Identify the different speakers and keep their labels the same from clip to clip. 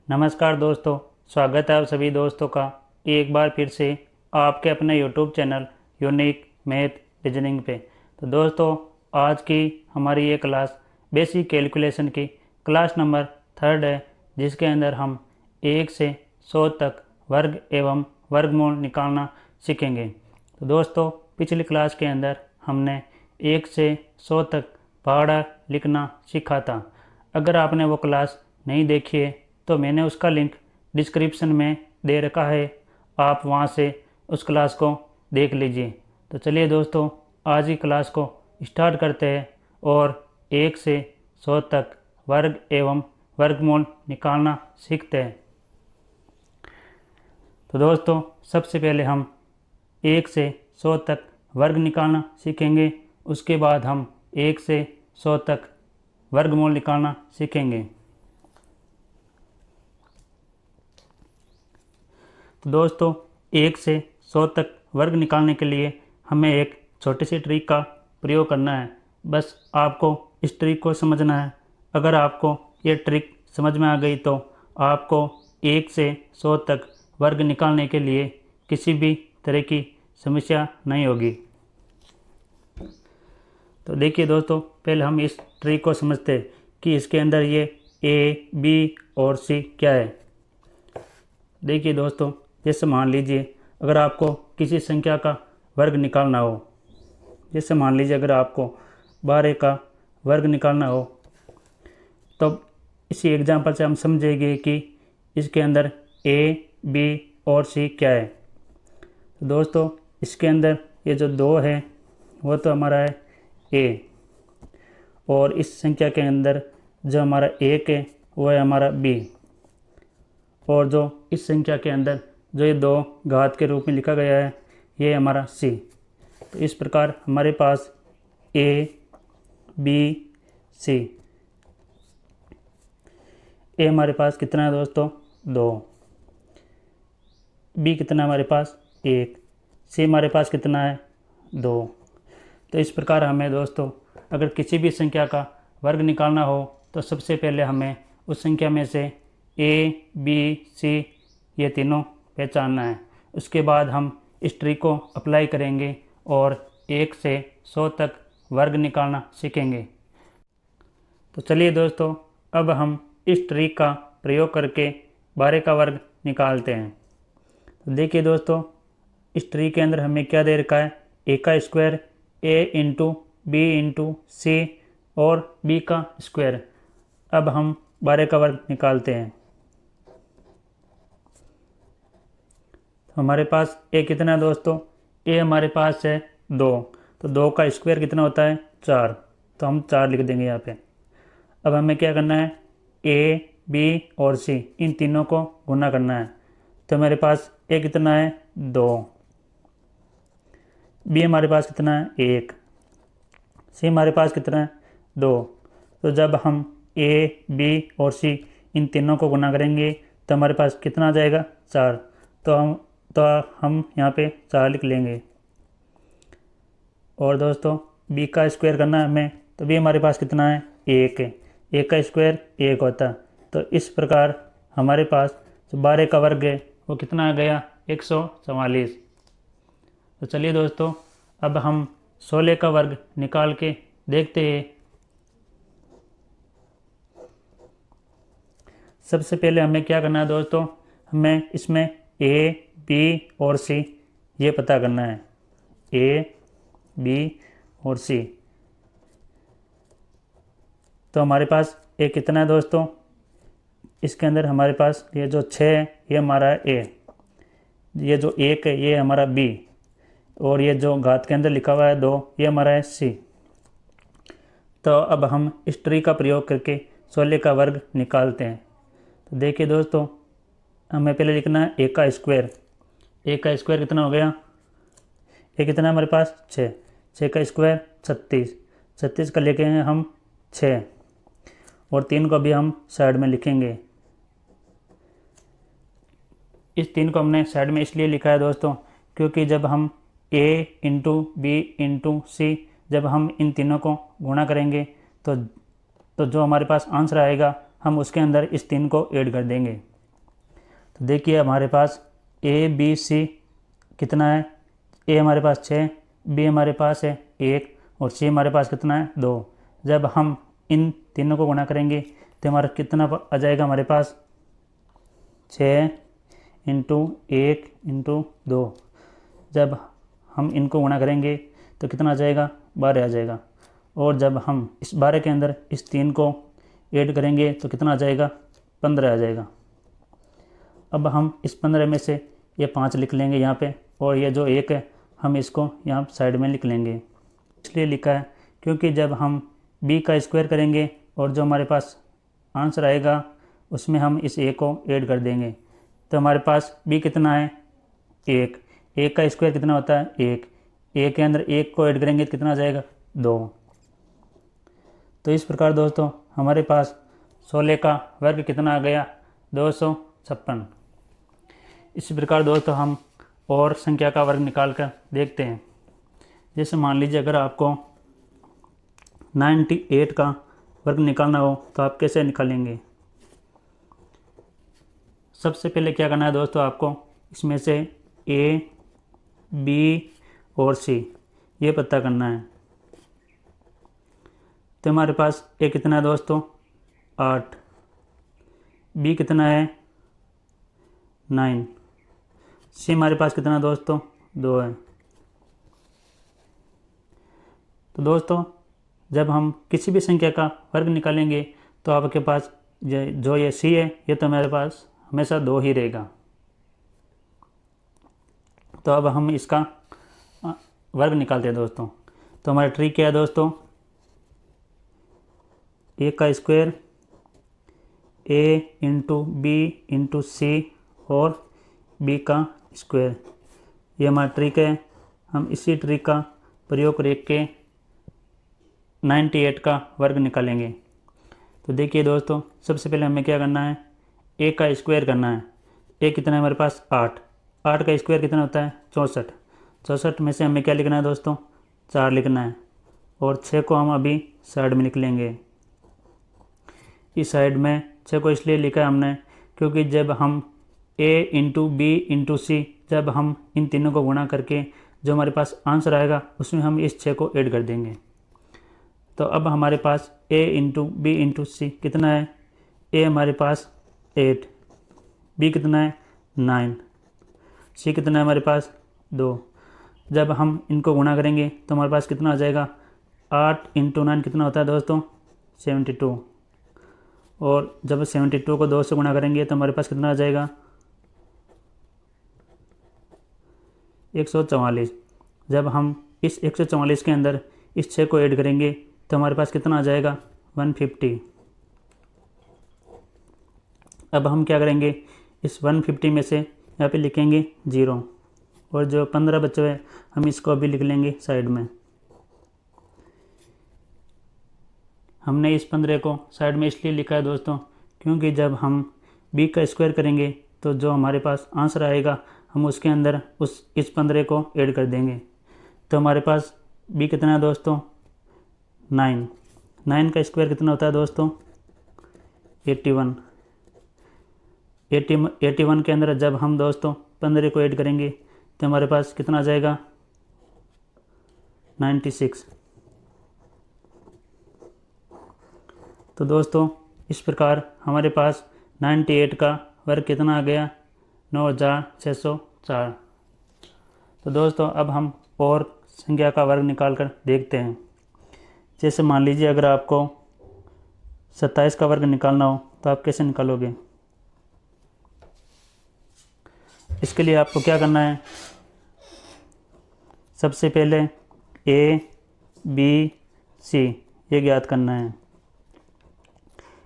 Speaker 1: नमस्कार दोस्तों, स्वागत है आप सभी दोस्तों का एक बार फिर से आपके अपने YouTube channel unique math reasoning पे। तो दोस्तों, आज की हमारी ये क्लास बेसिक कैलकुलेशन की क्लास नंबर 3 है, जिसके अंदर हम 1 से 100 तक वर्ग एवं वर्गमूल निकालना सीखेंगे। तो दोस्तों, पिछली क्लास के अंदर हमने 1 से 100 तक पहाड़ा लिखना सीखा था। अगर आपने वो क्लास नहीं देखी है तो मैंने उसका लिंक डिस्क्रिप्शन में दे रखा है, आप वहाँ से उस क्लास को देख लीजिए। तो चलिए दोस्तों, आज की क्लास को स्टार्ट करते हैं और 1 से 100 तक वर्ग एवं वर्गमूल निकालना सीखते हैं। तो दोस्तों, सबसे पहले हम 1 से 100 तक वर्ग निकालना सीखेंगे, उसके बाद हम 1 से 100 तक वर्गमूल निकालना सीखेंगे। तो दोस्तों, 1 से 100 तक वर्ग निकालने के लिए हमें एक छोटी सी ट्रिक का प्रयोग करना है। बस आपको इस ट्रिक को समझना है। अगर आपको ये ट्रिक समझ में आ गई तो आपको 1 से 100 तक वर्ग निकालने के लिए किसी भी तरह की समस्या नहीं होगी। तो देखिए दोस्तों, पहले हम इस ट्रिक को समझते हैं कि इसके अंदर ये ए, बी और सी क्या है। देखिए दोस्तों, जैसे मान लीजिए अगर आपको किसी संख्या का वर्ग निकालना हो, जैसे मान लीजिए अगर आपको 12 का वर्ग निकालना हो, तो इसी एग्जांपल से हम समझेंगे कि इसके अंदर ए, बी और सी क्या है। तो दोस्तों, इसके अंदर ये जो 2 है वो तो हमारा है ए, और इस संख्या के अंदर जो हमारा 1 है वो है हमारा बी, और जो इस संख्या के अंदर जो ये 2 घात के रूप में लिखा गया है ये हमारा सी। तो इस प्रकार हमारे पास ए, बी, सी। ए हमारे पास कितना है दोस्तों? 2। बी कितना है हमारे पास? 1। सी हमारे पास कितना है? 2। तो इस प्रकार हमें दोस्तों अगर किसी भी संख्या का वर्ग निकालना हो तो सबसे पहले हमें उस संख्या में से ए, बी, सी ये तीनों पहचानना है। उसके बाद हम इस ट्रिक को अप्लाई करेंगे और 1 से 100 तक वर्ग निकालना सीखेंगे। तो चलिए दोस्तों, अब हम इस ट्रिक का प्रयोग करके 12 का वर्ग निकालते हैं। तो देखिए दोस्तों, इस ट्रिक के अंदर हमें क्या दे रखा है? ए का स्क्वायर, ए इंटू बी इंटू सी और बी का स्क्वायर। अब हम 12 का वर्ग निकालते हैं। हमारे पास ए कितना है दोस्तों? ए हमारे पास है 2। तो 2 का स्क्वायर कितना होता है? 4। तो हम 4 लिख देंगे यहाँ पे। अब हमें क्या करना है? ए, बी और सी इन तीनों को गुना करना है। तो हमारे पास ए कितना है? 2। बी हमारे पास कितना है? 1। सी हमारे पास कितना है? 2। तो जब हम ए, बी और सी इन तीनों को गुना करेंगे तो हमारे पास कितना आ जाएगा? 4। तो हम यहाँ पे 4 लिख लेंगे। और दोस्तों, बी का स्क्वायर करना है हमें, तो बी हमारे पास कितना है? 1 है। 1 का स्क्वायर 1 होता है। तो इस प्रकार हमारे पास जो 12 का वर्ग है वो कितना आ गया? 144। तो चलिए दोस्तों, अब हम 16 का वर्ग निकाल के देखते हैं। सबसे पहले हमें क्या करना है दोस्तों? हमें इसमें ए, बी और सी ये पता करना है। ए, बी और सी। तो हमारे पास ए कितना है दोस्तों? इसके अंदर हमारे पास ये जो 6 है ये हमारा है ए, ये जो 1 है ये हमारा बी, और ये जो घात के अंदर लिखा हुआ है 2 ये हमारा है सी। तो अब हम इस ट्रिक का प्रयोग करके 16 का वर्ग निकालते हैं। तो देखिए दोस्तों, हमें पहले लिखना है ए का स्क्वायर। ए का स्क्वायर कितना हो गया? ए कितना है हमारे पास? 6। 6 का स्क्वायर 36। 36 का लेके हैं हम 6, और 3 को भी हम साइड में लिखेंगे। इस 3 को हमने साइड में इसलिए लिखा है दोस्तों क्योंकि जब हम ए इंटू बी इंटू सी जब हम इन तीनों को गुणा करेंगे तो जो हमारे पास आंसर आएगा हम उसके अंदर इस 3 को ऐड कर देंगे। तो देखिए हमारे पास ए बी सी कितना है, ए हमारे पास 6, बी हमारे पास है 1 और सी हमारे पास कितना है 2। जब हम इन तीनों को गुणा करेंगे तो हमारा कितना आ जाएगा, हमारे पास 6 इंटू 1 इंटू 2। जब हम इनको गुणा करेंगे तो कितना आ जाएगा, 12 आ जाएगा। और जब हम इस 12 के अंदर इस 3 को ऐड करेंगे तो कितना आ जाएगा, 15 आ जाएगा। अब हम इस 15 में से ये 5 लिख लेंगे यहाँ पे, और ये जो 1 है हम इसको यहाँ साइड में लिख लेंगे। इसलिए लिखा है क्योंकि जब हम b का स्क्वायर करेंगे और जो हमारे पास आंसर आएगा उसमें हम इस a को ऐड कर देंगे। तो हमारे पास b कितना है 1, 1 का स्क्वायर कितना होता है 1, 1 के अंदर 1 को ऐड करेंगे तो कितना आ जाएगा 2। तो इस प्रकार दोस्तों हमारे पास 16 का वर्ग कितना आ गया, 256। इसी प्रकार दोस्तों हम और संख्या का वर्ग निकाल कर देखते हैं। जैसे मान लीजिए अगर आपको 98 का वर्ग निकालना हो तो आप कैसे निकालेंगे। सबसे पहले क्या करना है दोस्तों, आपको इसमें से ए बी और सी ये पता करना है। तो हमारे पास ए कितना है दोस्तों 8, बी कितना है 9, सी हमारे पास कितना है दोस्तों 2 है। तो दोस्तों जब हम किसी भी संख्या का वर्ग निकालेंगे तो आपके पास जो ये सी है ये तो हमारे पास हमेशा 2 ही रहेगा। तो अब हम इसका वर्ग निकालते हैं दोस्तों। तो हमारा ट्रिक क्या है दोस्तों, ए का स्क्वायर ए इंटू बी इंटू सी और बी का स्क्वायर, ये हमारा ट्रिक है। हम इसी ट्रिक का प्रयोग करके 98 का वर्ग निकालेंगे। तो देखिए दोस्तों सबसे पहले हमें क्या करना है, ए का स्क्वायर करना है। ए कितना है हमारे पास 8, 8 का स्क्वायर कितना होता है 64, 64 में से हमें क्या लिखना है दोस्तों 4 लिखना है, और 6 को हम अभी साइड में लिख लेंगे। इस साइड में 6 को इसलिए लिखा है हमने क्योंकि जब हम a इंटू बी इंटू सी जब हम इन तीनों को गुणा करके जो हमारे पास आंसर आएगा उसमें हम इस 6 को ऐड कर देंगे। तो अब हमारे पास a इंटू बी इंटू सी कितना है, a हमारे पास 8, b कितना है 9, c कितना है हमारे पास 2। जब हम इनको गुणा करेंगे तो हमारे पास कितना आ जाएगा, 8 इंटू 9 कितना होता है दोस्तों 72, और जब 72 को 2 से गुणा करेंगे तो हमारे पास कितना आ जाएगा 144। जब हम इस 144 के अंदर इस 6 को ऐड करेंगे तो हमारे पास कितना आ जाएगा 150। अब हम क्या करेंगे, इस 150 में से यहाँ पे लिखेंगे 0, और जो 15 बचे हुए हम इसको अभी लिख लेंगे साइड में। हमने इस 15 को साइड में इसलिए लिखा है दोस्तों क्योंकि जब हम b का स्क्वायर करेंगे तो जो हमारे पास आंसर आएगा हम उसके अंदर इस 15 को ऐड कर देंगे। तो हमारे पास b कितना है दोस्तों 9, 9 का स्क्वायर कितना होता है दोस्तों 81, 81 के अंदर जब हम दोस्तों 15 को ऐड करेंगे तो हमारे पास कितना आ जाएगा 96। तो दोस्तों इस प्रकार हमारे पास 98 का वर्ग कितना आ गया 9604। तो दोस्तों अब हम और संख्या का वर्ग निकाल कर देखते हैं। जैसे मान लीजिए अगर आपको 27 का वर्ग निकालना हो तो आप कैसे निकालोगे। इसके लिए आपको क्या करना है, सबसे पहले a b c ये ज्ञात करना है।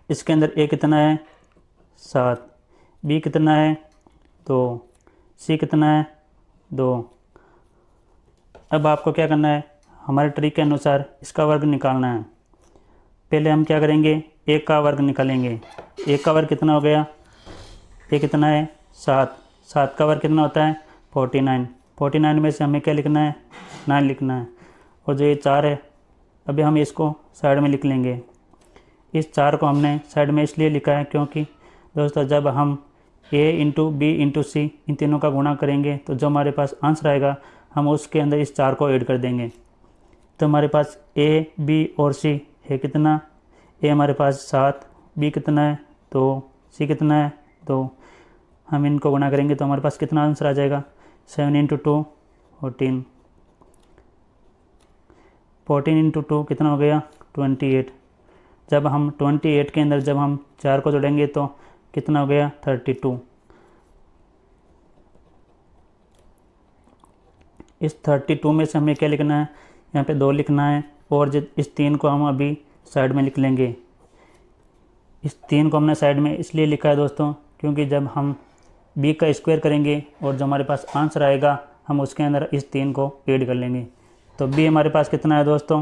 Speaker 1: इसके अंदर a कितना है 7, b कितना है 2, c कितना है 2। अब आपको क्या करना है, हमारे ट्रिक के अनुसार इसका वर्ग निकालना है। पहले हम क्या करेंगे, a का वर्ग निकालेंगे। a का वर्ग कितना हो गया, a कितना है 7, 7 का वर्ग कितना होता है 49, 49 में से हमें क्या लिखना है 9 लिखना है, और जो ये 4 है अभी हम इसको साइड में लिख लेंगे। इस 4 को हमने साइड में इसलिए लिखा है क्योंकि दोस्तों जब हम ए इंटू बी इंटू सी, इन तीनों का गुणा करेंगे तो जो हमारे पास आंसर आएगा हम उसके अंदर इस 4 को ऐड कर देंगे। तो हमारे पास ए बी और सी है कितना, ए हमारे पास 7, बी कितना है 2, सी कितना है 2। हम इनको गुणा करेंगे तो हमारे पास कितना आंसर आ जाएगा, 7 इंटू 2 14, 14 इंटू 2 कितना हो गया 28। जब हम 28 के अंदर जब हम 4 को जोड़ेंगे तो कितना हो गया 32। इस 32 में से हमें क्या लिखना है, यहाँ पे 2 लिखना है और इस 3 को हम अभी साइड में लिख लेंगे। इस 3 को हमने साइड में इसलिए लिखा है दोस्तों क्योंकि जब हम b का स्क्वायर करेंगे और जो हमारे पास आंसर आएगा हम उसके अंदर इस 3 को ऐड कर लेंगे। तो b हमारे पास कितना है दोस्तों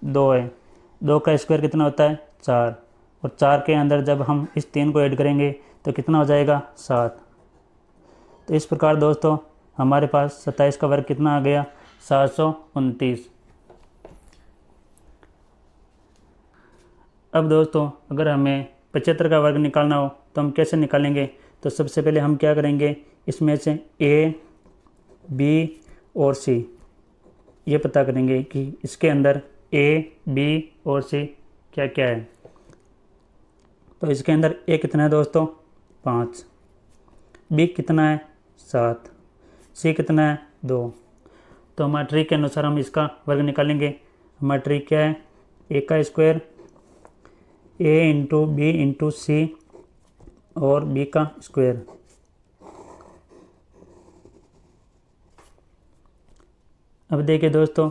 Speaker 1: 2 है, 2 का स्क्वायर कितना होता है 4, और 4 के अंदर जब हम इस 3 को ऐड करेंगे तो कितना हो जाएगा 7। तो इस प्रकार दोस्तों हमारे पास 27 का वर्ग कितना आ गया 729। अब दोस्तों अगर हमें 75 का वर्ग निकालना हो तो हम कैसे निकालेंगे, तो सबसे पहले हम क्या करेंगे, इसमें से ए बी और सी ये पता करेंगे कि इसके अंदर ए बी और सी क्या क्या है। तो इसके अंदर ए कितना है दोस्तों 5, बी कितना है 7, सी कितना है 2। तो हमारे ट्रिक के अनुसार हम इसका वर्ग निकालेंगे। हमारा ट्रिक क्या है, ए का स्क्वायर ए इंटू बी इंटू सी और बी का स्क्वायर। अब देखिए दोस्तों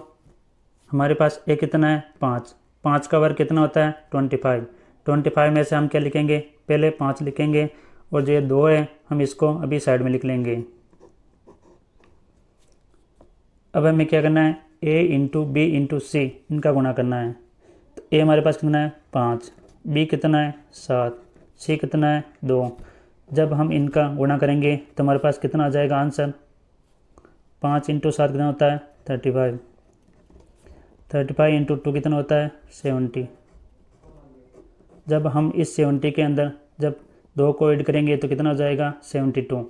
Speaker 1: हमारे पास ए कितना है 5, 5 का वर्ग कितना होता है 25, 25 में से हम क्या लिखेंगे, पहले 5 लिखेंगे और जो ये 2 है हम इसको अभी साइड में लिख लेंगे। अब हमें क्या करना है, ए इंटू बी इंटू सी इनका गुणा करना है। तो ए हमारे पास कितना है 5, बी कितना है 7, सी कितना है 2। जब हम इनका गुणा करेंगे तो हमारे पास कितना आ जाएगा आंसर, 5 इंटू 7 कितना होता है 35, 35 इंटू 2 कितना होता है 70। जब हम इस 70 के अंदर जब 2 को ऐड करेंगे तो कितना हो जाएगा 72।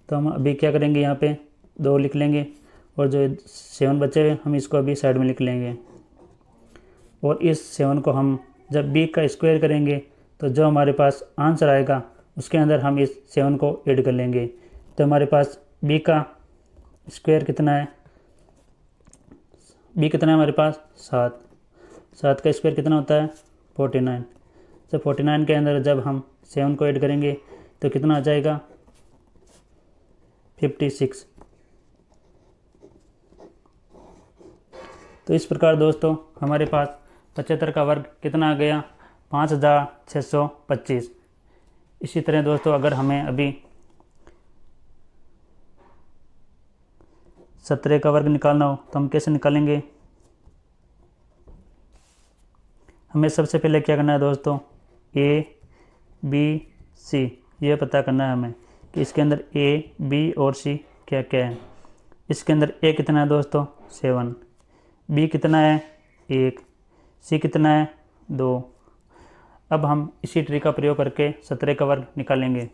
Speaker 1: तो हम अभी क्या करेंगे, यहाँ पे 2 लिख लेंगे और जो 7 बचे हुए हम इसको अभी साइड में लिख लेंगे। और इस 7 को हम जब b का स्क्वायर करेंगे तो जो हमारे पास आंसर आएगा उसके अंदर हम इस 7 को ऐड कर लेंगे। तो हमारे पास b का स्क्वायर कितना है, b कितना है हमारे पास 7, 7 का स्क्वायर कितना होता है 49। तो 49 के अंदर जब हम 7 को ऐड करेंगे तो कितना आ जाएगा 56। तो इस प्रकार दोस्तों हमारे पास 75 का वर्ग कितना आ गया 5625। इसी तरह दोस्तों अगर हमें अभी 17 का वर्ग निकालना हो तो हम कैसे निकालेंगे। हमें सबसे पहले क्या करना है दोस्तों, ए बी सी ये पता करना है हमें कि इसके अंदर ए बी और सी क्या क्या है। इसके अंदर ए कितना है दोस्तों 7, बी कितना है 1, सी कितना है 2। अब हम इसी ट्रिक का प्रयोग करके 17 का वर्ग निकालेंगे।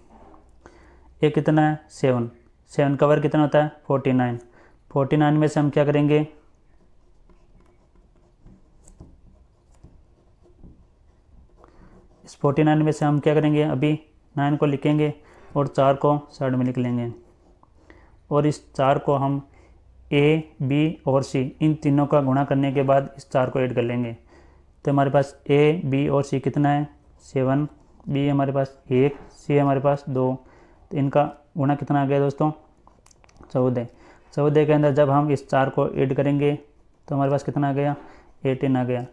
Speaker 1: ए कितना है 7, 7 का वर्ग कितना होता है 49, 49 में से हम क्या करेंगे, इस 49 में से हम क्या करेंगे, अभी 9 को लिखेंगे और 4 को साइड में लिख लेंगे। और इस 4 को हम ए बी और सी इन तीनों का गुणा करने के बाद इस 4 को ऐड कर लेंगे। तो हमारे पास ए बी और सी कितना है 7, बी हमारे पास 1, सी हमारे पास 2। तो इनका गुणा कितना आ गया दोस्तों 14। 14 के अंदर जब हम इस 4 को ऐड करेंगे तो हमारे पास कितना आ गया 18 आ गया।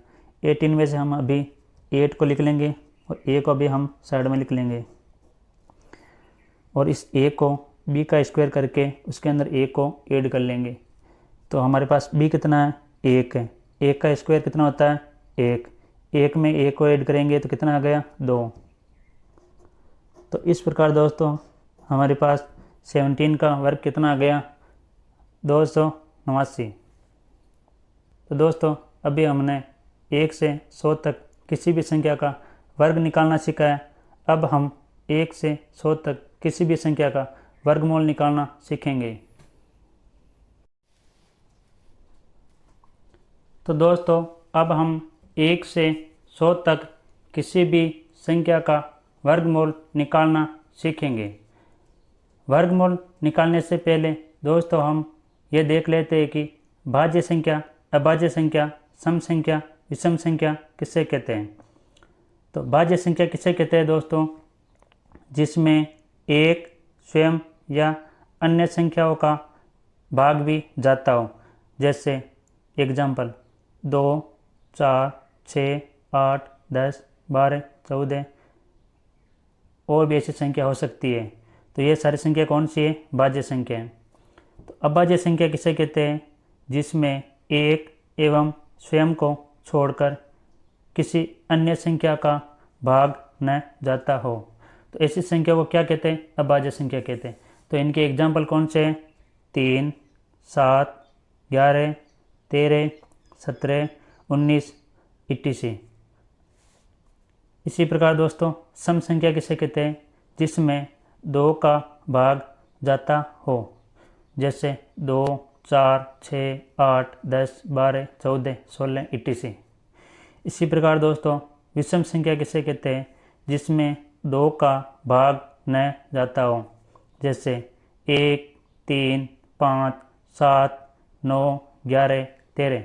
Speaker 1: 18 में से हम अभी 8 को लिख लेंगे और ए को अभी हम साइड में लिख लेंगे। और इस ए को बी का स्क्वायर करके उसके अंदर ए को ऐड कर लेंगे। तो हमारे पास बी कितना है 1 है, 1 का स्क्वायर कितना होता है 1, 1 में ए को ऐड करेंगे तो कितना आ गया 2। तो इस प्रकार दोस्तों हमारे पास 17 का वर्ग कितना आ गया 289। तो दोस्तों अभी हमने 1 से 100 तक किसी भी संख्या का वर्ग निकालना सीखा है। अब हम 1 से 100 तक किसी भी संख्या का वर्गमूल निकालना सीखेंगे। तो दोस्तों अब हम 1 से 100 तक किसी भी संख्या का वर्गमूल निकालना सीखेंगे। वर्गमूल निकालने से पहले दोस्तों हम ये देख लेते हैं कि भाज्य संख्या, अभाज्य संख्या, सम संख्या, विषम संख्या किसे कहते हैं। तो भाज्य संख्या किसे कहते हैं दोस्तों, जिसमें एक स्वयं या अन्य संख्याओं का भाग भी जाता हो। जैसे एग्जाम्पल 2, 4, 6, 8, 10, 12, 14 और भी ऐसी संख्या हो सकती है। तो ये सारी संख्या कौन सी है, भाज्य संख्या है। तो अभाज्य संख्या किसे कहते हैं, जिसमें एक एवं स्वयं को छोड़कर किसी अन्य संख्या का भाग न जाता हो। तो ऐसी संख्या को क्या कहते हैं, अभाज्य संख्या कहते हैं। तो इनके एग्जाम्पल कौन से हैं, 3, 7, 11, 13, 17, 19, 88। इसी प्रकार दोस्तों सम संख्या किसे कहते हैं, जिसमें 2 का भाग जाता हो। जैसे 2, 4, 6, 8, 10, 12, 14, 16, 88। इसी प्रकार दोस्तों विषम संख्या किसे कहते हैं, जिसमें 2 का भाग न जाता हो। जैसे 1, 3, 5, 7, 9, 11, 13।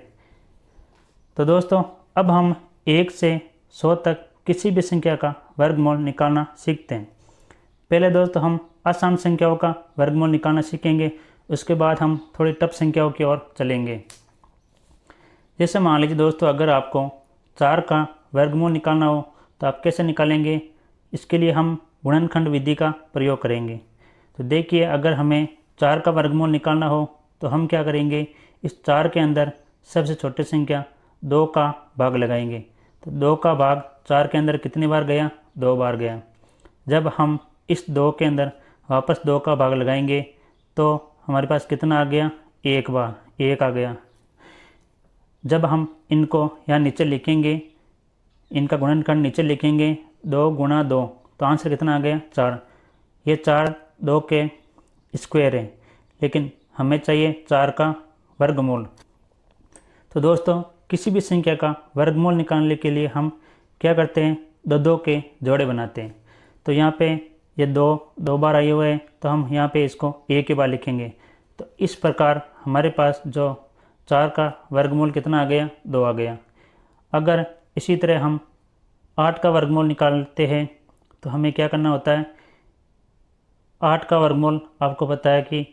Speaker 1: तो दोस्तों अब हम 1 से 100 तक किसी भी संख्या का वर्गमूल निकालना सीखते हैं। पहले दोस्तों हम आसान संख्याओं का वर्गमूल निकालना सीखेंगे, उसके बाद हम थोड़ी टफ संख्याओं की ओर चलेंगे। जैसे मान लीजिए दोस्तों अगर आपको 4 का वर्गमूल निकालना हो तो आप कैसे निकालेंगे, इसके लिए हम गुणनखंड विधि का प्रयोग करेंगे। तो देखिए अगर हमें 4 का वर्गमूल निकालना हो तो हम क्या करेंगे, इस 4 के अंदर सबसे छोटी संख्या 2 का भाग लगाएंगे। तो 2 का भाग 4 के अंदर कितनी बार गया, 2 बार गया। जब हम इस 2 के अंदर वापस 2 का भाग लगाएंगे तो हमारे पास कितना आ गया, 1 बार, 1 आ गया। जब हम इनको यहाँ नीचे लिखेंगे, इनका गुणनखंड नीचे लिखेंगे, 2 गुणा 2, तो आंसर कितना आ गया, 4। ये 4 2 के स्क्वायर है, लेकिन हमें चाहिए 4 का वर्गमूल। तो दोस्तों किसी भी संख्या का वर्गमूल निकालने के लिए हम क्या करते हैं, 2 के जोड़े बनाते हैं। तो यहाँ पे ये 2 बार आए हुए हैं, तो हम यहाँ पे इसको 1 बार लिखेंगे। तो इस प्रकार हमारे पास जो 4 का वर्गमूल कितना आ गया, 2 आ गया। अगर इसी तरह हम 8 का वर्गमूल निकालते हैं तो हमें क्या करना होता है, 8 का वर्गमूल आपको पता है कि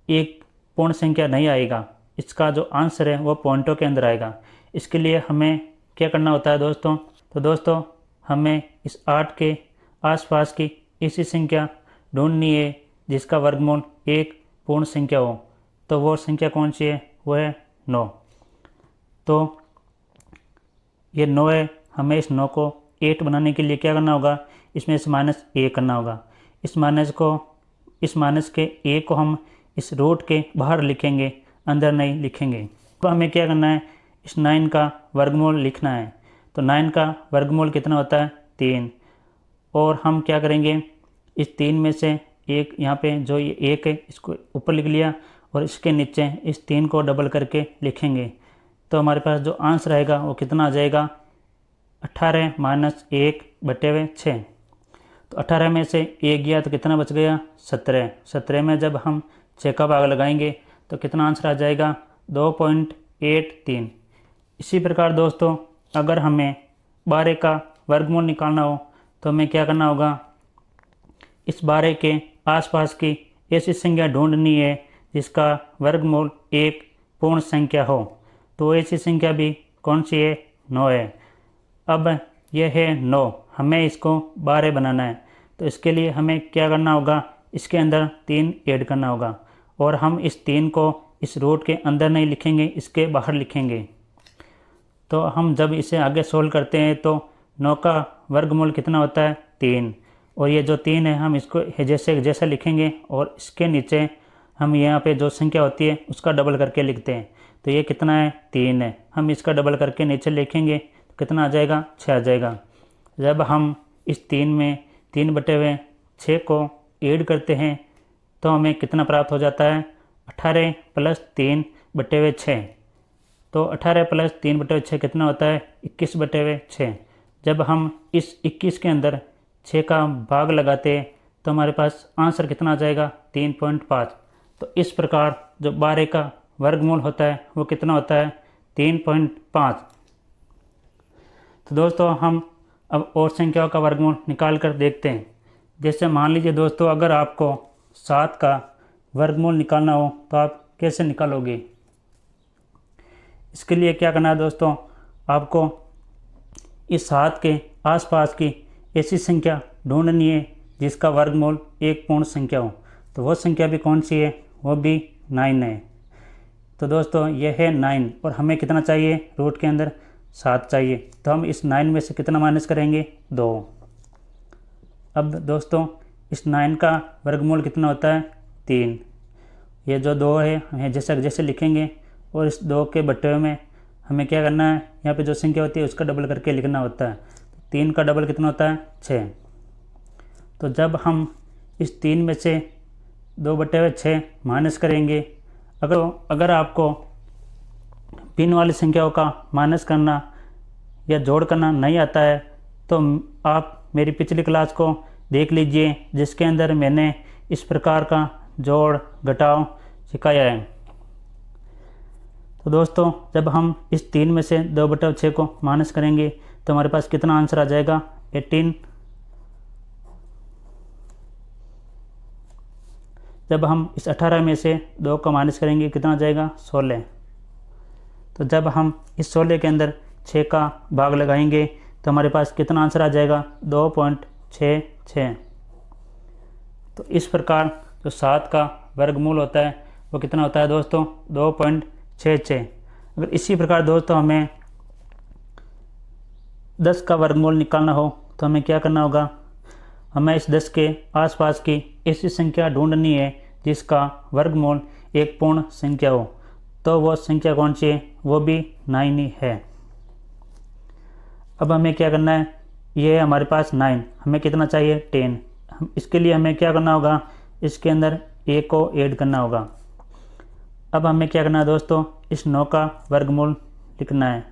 Speaker 1: एक पूर्ण संख्या नहीं आएगा, इसका जो आंसर है वो पॉइंटों के अंदर आएगा। इसके लिए हमें क्या करना होता है दोस्तों, तो दोस्तों हमें इस 8 के आसपास की ऐसी संख्या ढूंढनी है जिसका वर्गमूल एक पूर्ण संख्या हो। तो वो संख्या कौन सी है, वो है 9। तो ये 9 है, हमें इस 9 को 8 बनाने के लिए क्या करना होगा, इसमें से -1 करना होगा। इस माइनस के a को हम इस रूट के बाहर लिखेंगे, अंदर नहीं लिखेंगे। तो हमें क्या करना है, इस 9 का वर्गमूल लिखना है। तो 9 का वर्गमूल कितना होता है, 3। और हम क्या करेंगे, इस 3 में से एक यहाँ पे जो ये 1 है इसको ऊपर लिख लिया और इसके नीचे इस 3 को डबल करके लिखेंगे। तो हमारे पास जो आंसर आएगा वो कितना आ जाएगा, 18 - 1/6। तो 18 में से 1 गया तो कितना बच गया, 17। 17 में जब हम 6 का भाग लगाएंगे तो कितना आंसर आ जाएगा, 2.83। इसी प्रकार दोस्तों अगर हमें 12 का वर्गमूल निकालना हो तो हमें क्या करना होगा, इस 12 के आसपास की ऐसी संख्या ढूंढनी है जिसका वर्गमूल एक पूर्ण संख्या हो। तो ऐसी संख्या भी कौन सी है, 9 है। अब यह है 9, हमें इसको 12 बनाना है। तो इसके लिए हमें क्या करना होगा, इसके अंदर 3 ऐड करना होगा और हम इस 3 को इस रूट के अंदर नहीं लिखेंगे, इसके बाहर लिखेंगे। तो हम जब इसे आगे सोल्व करते हैं तो 9 का वर्गमूल कितना होता है, 3। और ये जो 3 है हम इसको जैसा लिखेंगे और इसके नीचे हम यहाँ पे जो संख्या होती है उसका डबल करके लिखते हैं। तो ये कितना है, 3 है। हम इसका डबल करके नीचे लिखेंगे तो कितना आ जाएगा, 6 आ जाएगा। जब हम इस 3 में 3/6 को ऐड करते हैं तो हमें कितना प्राप्त हो जाता है, 18 + 3/6। तो 18 + 3/6 कितना होता है, 21/6। जब हम इस 21 के अंदर 6 का भाग लगाते हैं तो हमारे पास आंसर कितना आ जाएगा, 3.5। तो इस प्रकार जो 12 का वर्गमूल होता है वो कितना होता है, 3.5। तो दोस्तों हम अब और संख्याओं का वर्गमूल निकाल कर देखते हैं। जैसे मान लीजिए दोस्तों, अगर आपको 7 का वर्गमूल निकालना हो तो आप कैसे निकालोगे। इसके लिए क्या करना है दोस्तों, आपको इस 7 के आसपास की ऐसी संख्या ढूंढनी है जिसका वर्गमूल एक पूर्ण संख्या हो। तो वो संख्या भी कौन सी है, वो भी 9 है। तो दोस्तों ये है 9 और हमें कितना चाहिए, रूट के अंदर 7 चाहिए। तो हम इस 9 में से कितना माइनस करेंगे, 2। अब दोस्तों इस 9 का वर्गमूल कितना होता है, 3। ये जो 2 है हमें जैसे जैसे लिखेंगे और इस 2 के बट्टे में हमें क्या करना है, यहाँ पे जो संख्या होती है उसका डबल करके लिखना होता है। 3 का डबल कितना होता है, 6। तो जब हम इस 3 में से 2/6 माइनस करेंगे, अगर आपको भिन्न वाली संख्याओं का माइनस करना या जोड़ करना नहीं आता है तो आप मेरी पिछली क्लास को देख लीजिए, जिसके अंदर मैंने इस प्रकार का जोड़ घटाव सिखाया है। तो दोस्तों जब हम इस 3 में से 2/6 को माइनस करेंगे तो हमारे पास कितना आंसर आ जाएगा, 18। जब हम इस 18 में से 2 को माइनस करेंगे कितना आ जाएगा, 16। तो जब हम इस 16 के अंदर 6 का भाग लगाएंगे तो हमारे पास कितना आंसर आ जाएगा, 2.66। तो इस प्रकार जो 7 का वर्गमूल होता है वो कितना होता है दोस्तों, 2.66। अगर इसी प्रकार दोस्तों हमें 10 का वर्गमूल निकालना हो तो हमें क्या करना होगा, हमें इस 10 के आसपास की ऐसी संख्या ढूंढनी है जिसका वर्गमूल एक पूर्ण संख्या हो। तो वो संख्या कौन सी है, वो भी 9 ही है। अब हमें क्या करना है, ये है हमारे पास 9, हमें कितना चाहिए, 10। इसके लिए हमें क्या करना होगा, इसके अंदर 1 को ऐड करना होगा। अब हमें क्या करना है दोस्तों, इस 9 का वर्गमूल लिखना है।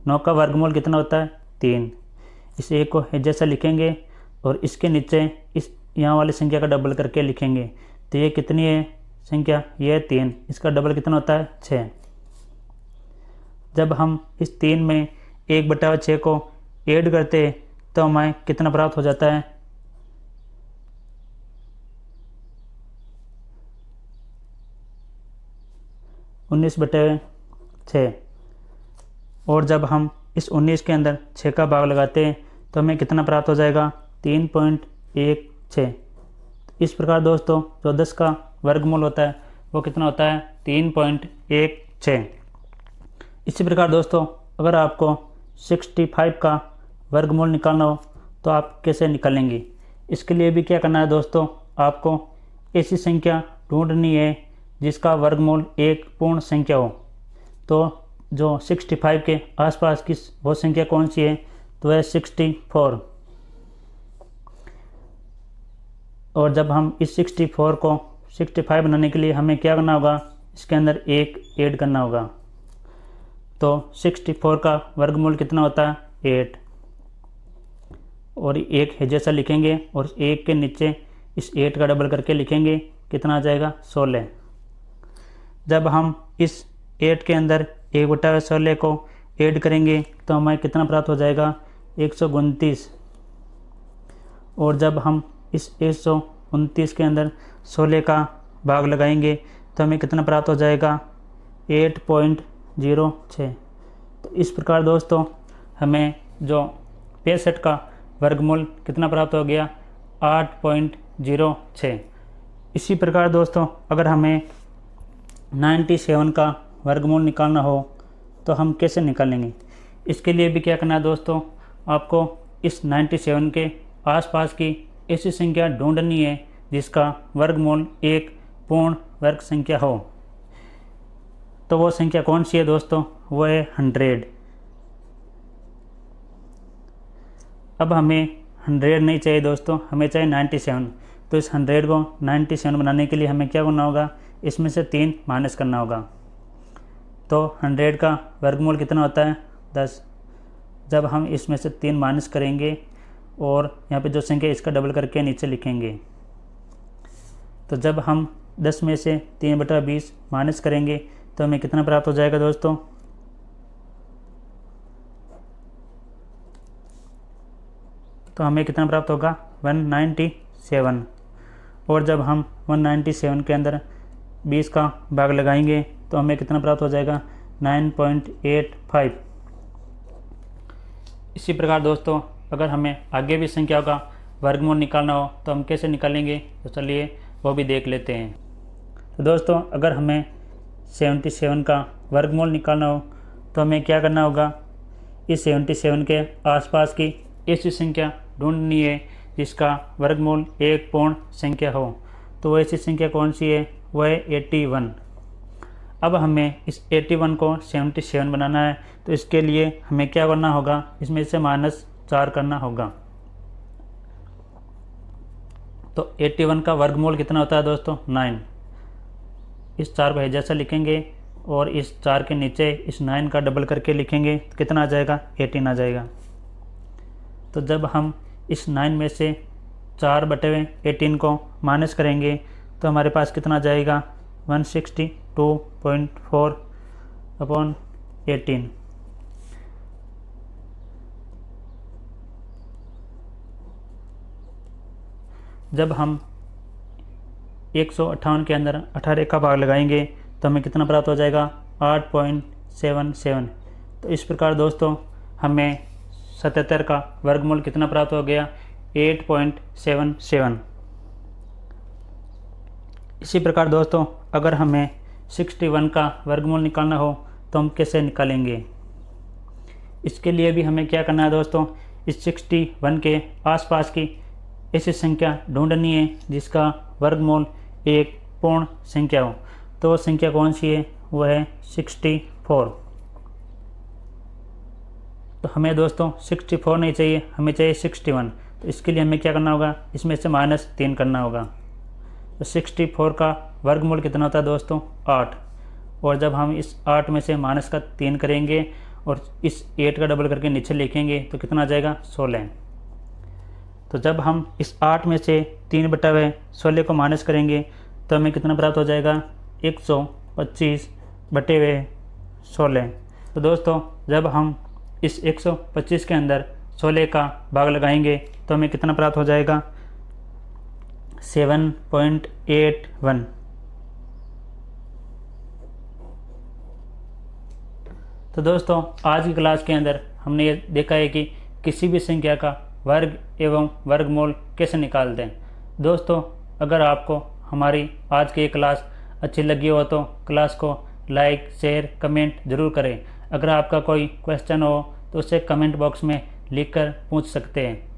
Speaker 1: 9 का वर्गमूल कितना होता है, 3। इस 1 को जैसा लिखेंगे और इसके नीचे इस यहाँ वाली संख्या का डबल करके लिखेंगे। तो ये कितनी है संख्या, ये है 3। इसका डबल कितना होता है, 6। जब हम इस 3 में 1/6 को ऐड करते तो हमें कितना प्राप्त हो जाता है, 19/6। और जब हम इस 19 के अंदर 6 का भाग लगाते हैं तो हमें कितना प्राप्त हो जाएगा, 3.16। इस प्रकार दोस्तों जो 10 का वर्गमूल होता है वो कितना होता है, 3.16। इसी प्रकार दोस्तों अगर आपको 65 का वर्गमूल निकालना हो तो आप कैसे निकालेंगे। इसके लिए भी क्या करना है दोस्तों, आपको ऐसी संख्या ढूंढनी है जिसका वर्गमूल एक पूर्ण संख्या हो। तो जो 65 के आसपास की वो संख्या कौन सी है, तो है 64। और जब हम इस 64 को 65 बनाने के लिए हमें क्या करना होगा, इसके अंदर 1 ऐड करना होगा। तो 64 का वर्गमूल कितना होता है, 8। और 1 है जैसा लिखेंगे और 1 के नीचे इस 8 का डबल करके लिखेंगे, कितना आ जाएगा, 16। जब हम इस 8 के अंदर 1/16 को ऐड करेंगे तो हमें कितना प्राप्त हो जाएगा, 129। और जब हम इस 129 के अंदर 16 का भाग लगाएंगे तो हमें कितना प्राप्त हो जाएगा, 8.06। तो इस प्रकार दोस्तों हमें जो 65 का वर्गमूल कितना प्राप्त हो गया, 8.06। इसी प्रकार दोस्तों अगर हमें 97 का वर्गमूल निकालना हो तो हम कैसे निकालेंगे। इसके लिए भी क्या करना है दोस्तों, आपको इस 97 के आसपास की ऐसी संख्या ढूंढनी है जिसका वर्गमूल एक पूर्ण वर्ग संख्या हो। तो वो संख्या कौन सी है दोस्तों, वो है 100। अब हमें 100 नहीं चाहिए दोस्तों, हमें चाहिए 97। तो इस 100 को 97 बनाने के लिए हमें क्या करना होगा, इसमें से 3 माइनस करना होगा। तो 100 का वर्गमूल कितना होता है, 10। जब हम इसमें से 3 माइनस करेंगे और यहाँ पे जो संख्या इसका डबल करके नीचे लिखेंगे, तो जब हम 10 में से 3/20 माइनस करेंगे तो हमें कितना प्राप्त हो जाएगा दोस्तों, तो हमें कितना प्राप्त होगा, 197। और जब हम 197 के अंदर 20 का भाग लगाएंगे तो हमें कितना प्राप्त हो जाएगा, 9.85। इसी प्रकार दोस्तों अगर हमें आगे भी संख्याओं का वर्गमूल निकालना हो तो हम कैसे निकालेंगे, तो चलिए वो भी देख लेते हैं। तो दोस्तों अगर हमें 77 का वर्गमूल निकालना हो तो हमें क्या करना होगा, इस 77 के आसपास की ऐसी संख्या ढूंढनी है जिसका वर्गमूल एक पूर्ण संख्या हो। तो वो ऐसी संख्या कौन सी है, वह है 81। अब हमें इस 81 को 77 बनाना है, तो इसके लिए हमें क्या करना होगा, इसमें से -4 करना होगा। तो 81 का वर्गमूल कितना होता है दोस्तों, 9। इस 4 को जैसा लिखेंगे और इस 4 के नीचे इस 9 का डबल करके लिखेंगे तो कितना आ जाएगा, 18 आ जाएगा। तो जब हम इस 9 में से 4/18 को माइनस करेंगे तो हमारे पास कितना आ जाएगा, 162.4/18। जब हम 158 के अंदर 18 का भाग लगाएंगे तो हमें कितना प्राप्त हो जाएगा, 8.77। तो इस प्रकार दोस्तों हमें 77 का वर्गमूल कितना प्राप्त हो गया, 8.77। इसी प्रकार दोस्तों अगर हमें 61 का वर्गमूल निकालना हो तो हम कैसे निकालेंगे, इसके लिए भी हमें क्या करना है दोस्तों, इस 61 के आसपास की ऐसी संख्या ढूंढनी है जिसका वर्गमूल एक पूर्ण संख्या हो। तो वो संख्या कौन सी है, वह है 64। तो हमें दोस्तों 64 नहीं चाहिए, हमें चाहिए 61। तो इसके लिए हमें क्या करना होगा, इसमें से -3 करना होगा। तो 64 का वर्गमूल कितना होता है दोस्तों, 8। और जब हम इस 8 में से -3 करेंगे और इस 8 का डबल करके नीचे लिखेंगे तो कितना आ जाएगा, 16। तो जब हम इस 8 में से 3/16 को माइनस करेंगे तो हमें कितना प्राप्त हो जाएगा, 125/16। तो दोस्तों जब हम इस 125 के अंदर 16 का भाग लगाएंगे तो हमें कितना प्राप्त हो जाएगा, 7.81। तो दोस्तों आज की क्लास के अंदर हमने ये देखा है कि किसी भी संख्या का वर्ग एवं वर्गमूल कैसे निकालते हैं। दोस्तों अगर आपको हमारी आज की क्लास अच्छी लगी हो तो क्लास को लाइक, शेयर, कमेंट ज़रूर करें। अगर आपका कोई क्वेश्चन हो तो उसे कमेंट बॉक्स में लिखकर पूछ सकते हैं।